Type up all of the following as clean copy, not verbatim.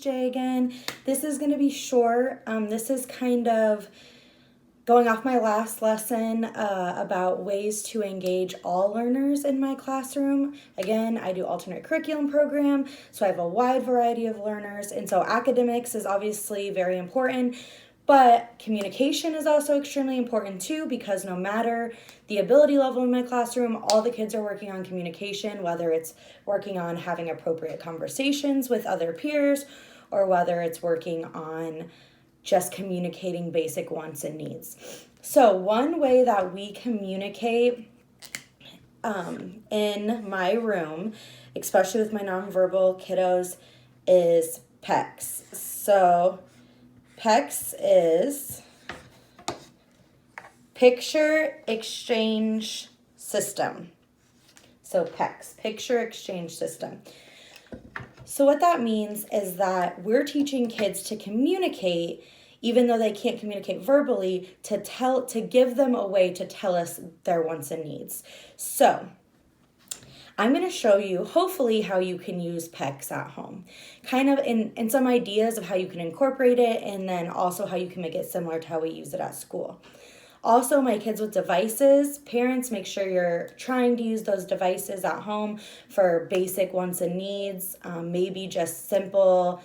Jay again. This is going to be short. This is kind of going off my last lesson about ways to engage all learners in my classroom. Again, I do alternate curriculum program, so I have a wide variety of learners. And so academics is obviously very important, but communication is also extremely important too, because no matter the ability level in my classroom, all the kids are working on communication, whether it's working on having appropriate conversations with other peers, or whether it's working on just communicating basic wants and needs. So one way that we communicate in my room, especially with my nonverbal kiddos, is PECS. So PECS is Picture Exchange System. So PECS, Picture Exchange System. So what that means is that we're teaching kids to communicate, even though they can't communicate verbally, to give them a way to tell us their wants and needs. So I'm going to show you, hopefully, how you can use PECS at home. Kind of in some ideas of how you can incorporate it, and then also how you can make it similar to how we use it at school. Also, my kids with devices, parents, make sure you're trying to use those devices at home for basic wants and needs, maybe just simple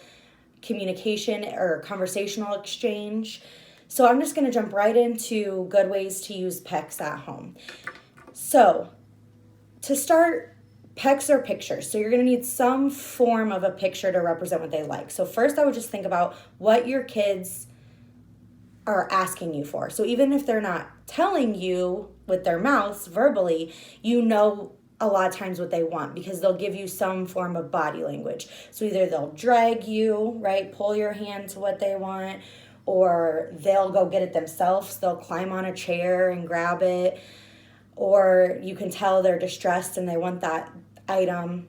communication or conversational exchange. So I'm just going to jump right into good ways to use PECS at home. So to start, PECS are pictures. So you're going to need some form of a picture to represent what they like. So first I would just think about what your kids are asking you for. So even if they're not telling you with their mouths verbally, you know a lot of times what they want, because they'll give you some form of body language. So either they'll drag you, right, pull your hand to what they want, or they'll go get it themselves. They'll climb on a chair and grab it, or you can tell they're distressed and they want that item.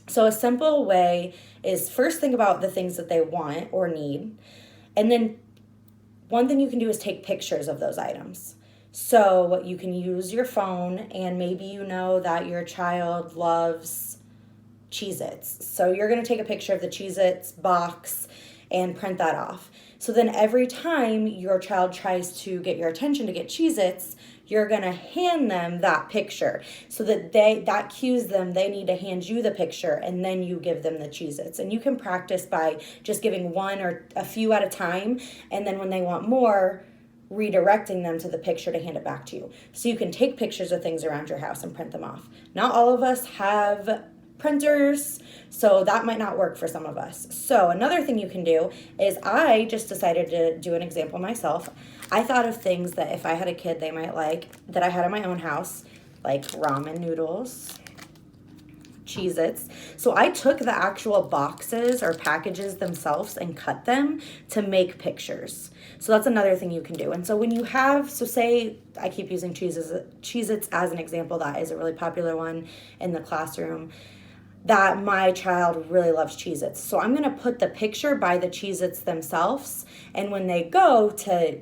So a simple way is first think about the things that they want or need, and then one thing you can do is take pictures of those items. So you can use your phone, and maybe you know that your child loves Cheez-Its. So you're going to take a picture of the Cheez-Its box and print that off. So then every time your child tries to get your attention to get Cheez-Its, you're going to hand them that picture, so that that cues them they need to hand you the picture, and then you give them the Cheez-Its. And you can practice by just giving one or a few at a time, and then when they want more, redirecting them to the picture to hand it back to you. So you can take pictures of things around your house and print them off. Not all of us have printers, so that might not work for some of us. So another thing you can do is, I just decided to do an example myself. I thought of things that if I had a kid they might like, that I had in my own house, like ramen noodles, Cheez-Its. So I took the actual boxes or packages themselves and cut them to make pictures. So that's another thing you can do. And so when you have, so say I keep using Cheez-Its as an example, that is a really popular one in the classroom, that my child really loves Cheez-Its. So I'm going to put the picture by the Cheez-Its themselves, and when they go to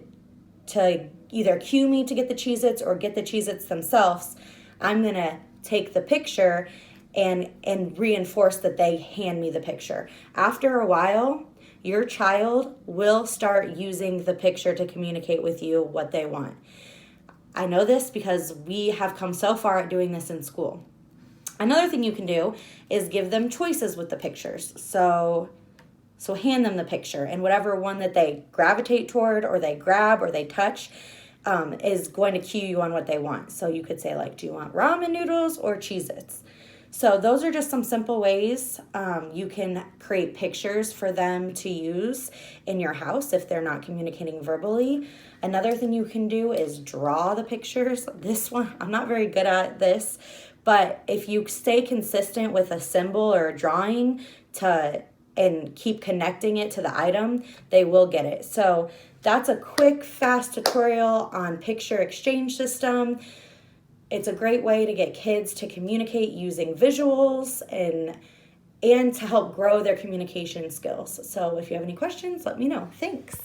either cue me to get the Cheez-Its or get the Cheez-Its themselves, I'm going to take the picture and reinforce that they hand me the picture. After a while, your child will start using the picture to communicate with you what they want. I know this because we have come so far at doing this in school. Another thing you can do is give them choices with the pictures. So hand them the picture, and whatever one that they gravitate toward or they grab or they touch is going to cue you on what they want. So you could say, like, do you want ramen noodles or Cheez-Its? So those are just some simple ways you can create pictures for them to use in your house if they're not communicating verbally. Another thing you can do is draw the pictures. This one, I'm not very good at this, but if you stay consistent with a symbol or a drawing and keep connecting it to the item, they will get it. So that's a quick, fast tutorial on picture exchange system. It's a great way to get kids to communicate using visuals and to help grow their communication skills. So if you have any questions, let me know. Thanks.